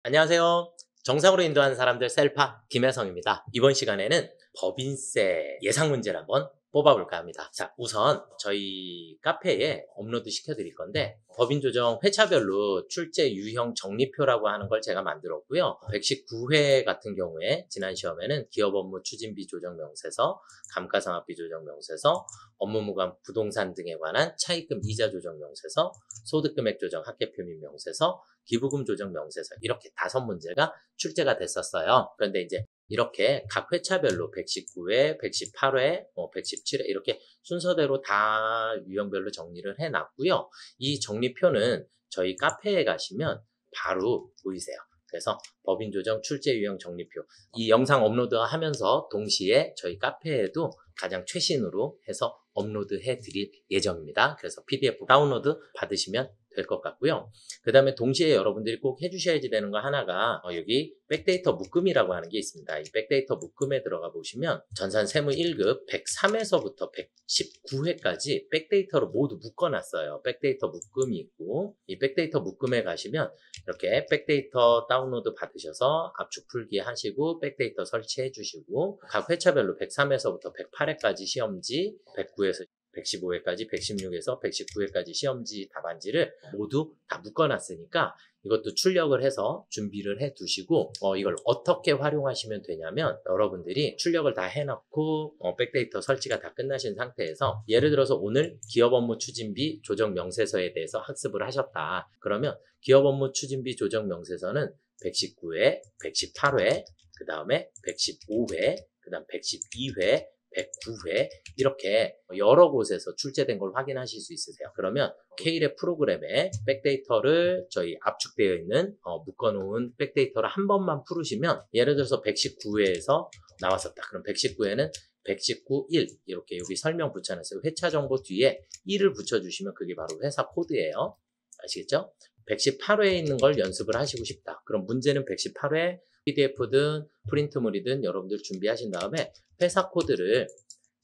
안녕하세요. 정상으로 인도하는 사람들 셀파 김혜성입니다. 이번 시간에는 법인세 예상 문제를 한번 뽑아볼까 합니다. 자, 우선 저희 카페에 업로드 시켜드릴 건데 법인조정 회차별로 출제 유형 정리표라고 하는 걸 제가 만들었고요. 119회 같은 경우에 지난 시험에는 기업 업무 추진비 조정 명세서, 감가상각비 조정 명세서, 업무무관 부동산 등에 관한 차입금 이자 조정 명세서, 소득금액 조정 합계표민 명세서, 기부금 조정 명세서 이렇게 5문제가 출제가 됐었어요. 그런데 이제 이렇게 각 회차별로 119회, 118회, 117회 이렇게 순서대로 다 유형별로 정리를 해놨고요. 이 정리표는 저희 카페에 가시면 바로 보이세요. 그래서 법인조정 출제 유형 정리표 이 영상 업로드하면서 동시에 저희 카페에도 가장 최신으로 해서 업로드해 드릴 예정입니다. 그래서 PDF 다운로드 받으시면 될 것 같고요. 그 다음에 동시에 여러분들이 꼭 해주셔야지 되는 거 하나가 여기 백데이터 묶음이라고 하는 게 있습니다. 이 백데이터 묶음에 들어가 보시면 전산 세무 1급 103에서부터 119회까지 백데이터로 모두 묶어놨어요. 백데이터 묶음이 있고 이 백데이터 묶음에 가시면 이렇게 백데이터 다운로드 받으셔서 압축 풀기 하시고 백데이터 설치해 주시고 각 회차별로 103에서부터 108회까지 시험지 109에서 115회까지, 116에서 119회까지 시험지 답안지를 모두 다 묶어놨으니까 이것도 출력을 해서 준비를 해 두시고 이걸 어떻게 활용하시면 되냐면 여러분들이 출력을 다 해놓고 백데이터 설치가 다 끝나신 상태에서 예를 들어서 오늘 기업 업무 추진비 조정 명세서에 대해서 학습을 하셨다. 그러면 기업 업무 추진비 조정 명세서는 119회, 118회, 그 다음에 115회, 그 다음 112회, 109회 이렇게 여러 곳에서 출제된 걸 확인하실 수 있으세요. 그러면 K랩 프로그램에 백데이터를 저희 압축되어 있는 묶어놓은 백데이터를 한 번만 풀으시면 예를 들어서 119회에서 나왔었다. 그럼 119회는 119, 1 이렇게 여기 설명 붙여놨어요. 회차 정보 뒤에 1을 붙여주시면 그게 바로 회사 코드예요. 아시겠죠? 118회에 있는 걸 연습을 하시고 싶다. 그럼 문제는 118회 PDF든 프린트물이든 여러분들 준비하신 다음에 회사 코드를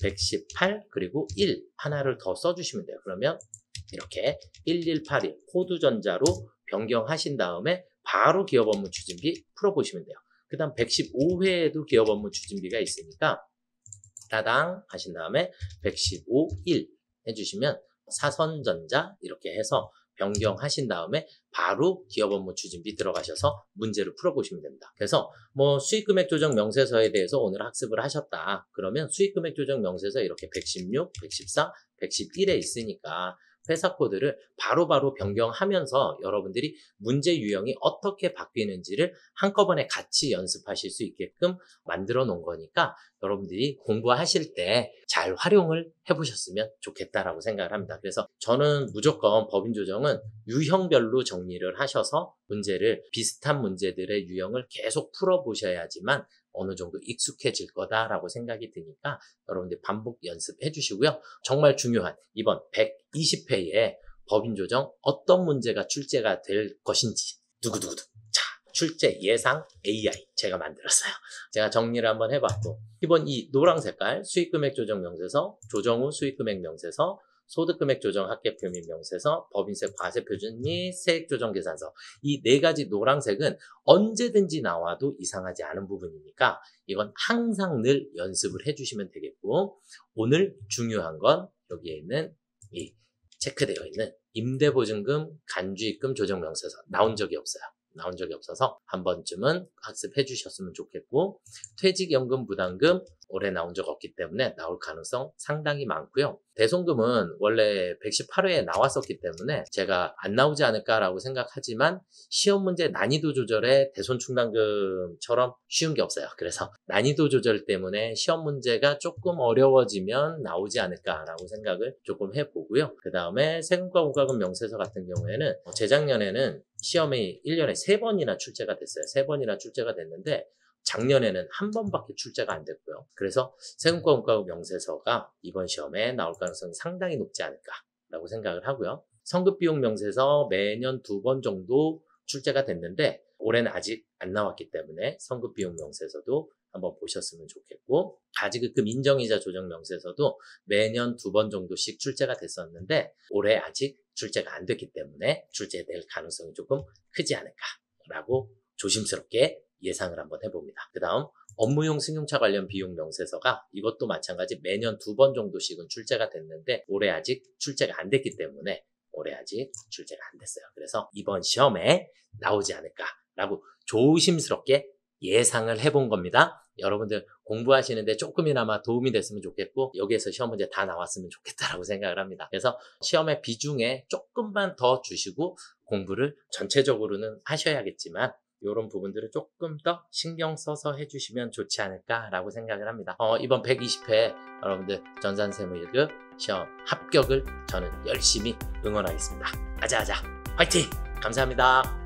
118 그리고 1 하나를 더 써주시면 돼요. 그러면 이렇게 1181 코드전자로 변경하신 다음에 바로 기업 업무 추진비 풀어보시면 돼요. 그 다음 115회에도 기업 업무 추진비가 있으니까 따당 하신 다음에 115, 1 해주시면 사선전자 이렇게 해서 변경하신 다음에 바로 기업 업무 추진비 들어가셔서 문제를 풀어보시면 됩니다. 그래서 뭐 수익금액 조정 명세서에 대해서 오늘 학습을 하셨다. 그러면 수익금액 조정 명세서 이렇게 116, 114, 111에 있으니까 회사 코드를 바로바로 변경하면서 여러분들이 문제 유형이 어떻게 바뀌는지를 한꺼번에 같이 연습하실 수 있게끔 만들어 놓은 거니까 여러분들이 공부하실 때 잘 활용을 해보셨으면 좋겠다라고 생각을 합니다. 그래서 저는 무조건 법인조정은 유형별로 정리를 하셔서 문제를 비슷한 문제들의 유형을 계속 풀어보셔야지만 어느 정도 익숙해질 거다라고 생각이 드니까 여러분들 반복 연습해 주시고요. 정말 중요한 이번 120회에 법인조정 어떤 문제가 출제가 될 것인지 두구두구두 출제 예상 AI 제가 만들었어요. 제가 정리를 한번 해봤고 이번 이 노랑 색깔 수익금액 조정 명세서, 조정 후 수익금액 명세서, 소득금액 조정 합계표민 명세서, 법인세 과세표준 및 세액조정계산서 이 4가지 노란색은 언제든지 나와도 이상하지 않은 부분이니까 이건 항상 늘 연습을 해주시면 되겠고 오늘 중요한 건 여기에 있는 이 체크되어 있는 임대보증금, 간주입금 조정 명세서 나온 적이 없어요. 나온 적이 없어서 한 번쯤은 학습해 주셨으면 좋겠고 퇴직연금 부담금 올해 나온 적 없기 때문에 나올 가능성 상당히 많고요. 대손금은 원래 118회에 나왔었기 때문에 제가 안 나오지 않을까라고 생각하지만 시험 문제 난이도 조절에 대손충당금처럼 쉬운 게 없어요. 그래서 난이도 조절 때문에 시험 문제가 조금 어려워지면 나오지 않을까라고 생각을 조금 해보고요. 그 다음에 세금과 부가금 명세서 같은 경우에는 재작년에는 시험이 1년에 3번이나 출제가 됐어요. 3번이나 출제가 됐는데 작년에는 한 번밖에 출제가 안 됐고요. 그래서 세금과 부가금 명세서가 이번 시험에 나올 가능성이 상당히 높지 않을까라고 생각을 하고요. 성급비용 명세서 매년 2번 정도 출제가 됐는데 올해는 아직 안 나왔기 때문에 성급비용 명세서도 한번 보셨으면 좋겠고 가지급금 인정이자 조정 명세서도 매년 2번 정도씩 출제가 됐었는데 올해 아직 출제가 안 됐기 때문에 출제될 가능성이 조금 크지 않을까라고 조심스럽게 예상을 한번 해봅니다. 그 다음 업무용 승용차 관련 비용 명세서가 이것도 마찬가지 매년 2번 정도씩은 출제가 됐는데 올해 아직 출제가 안 됐기 때문에 올해 아직 출제가 안 됐어요. 그래서 이번 시험에 나오지 않을까라고 조심스럽게 예상을 해본 겁니다. 여러분들 공부하시는데 조금이나마 도움이 됐으면 좋겠고 여기에서 시험 문제 다 나왔으면 좋겠다라고 생각을 합니다. 그래서 시험의 비중에 조금만 더 주시고 공부를 전체적으로는 하셔야겠지만 이런 부분들을 조금 더 신경 써서 해주시면 좋지 않을까라고 생각을 합니다. 이번 120회 여러분들 전산세무 1급 시험 합격을 저는 열심히 응원하겠습니다. 아자아자 화이팅! 감사합니다.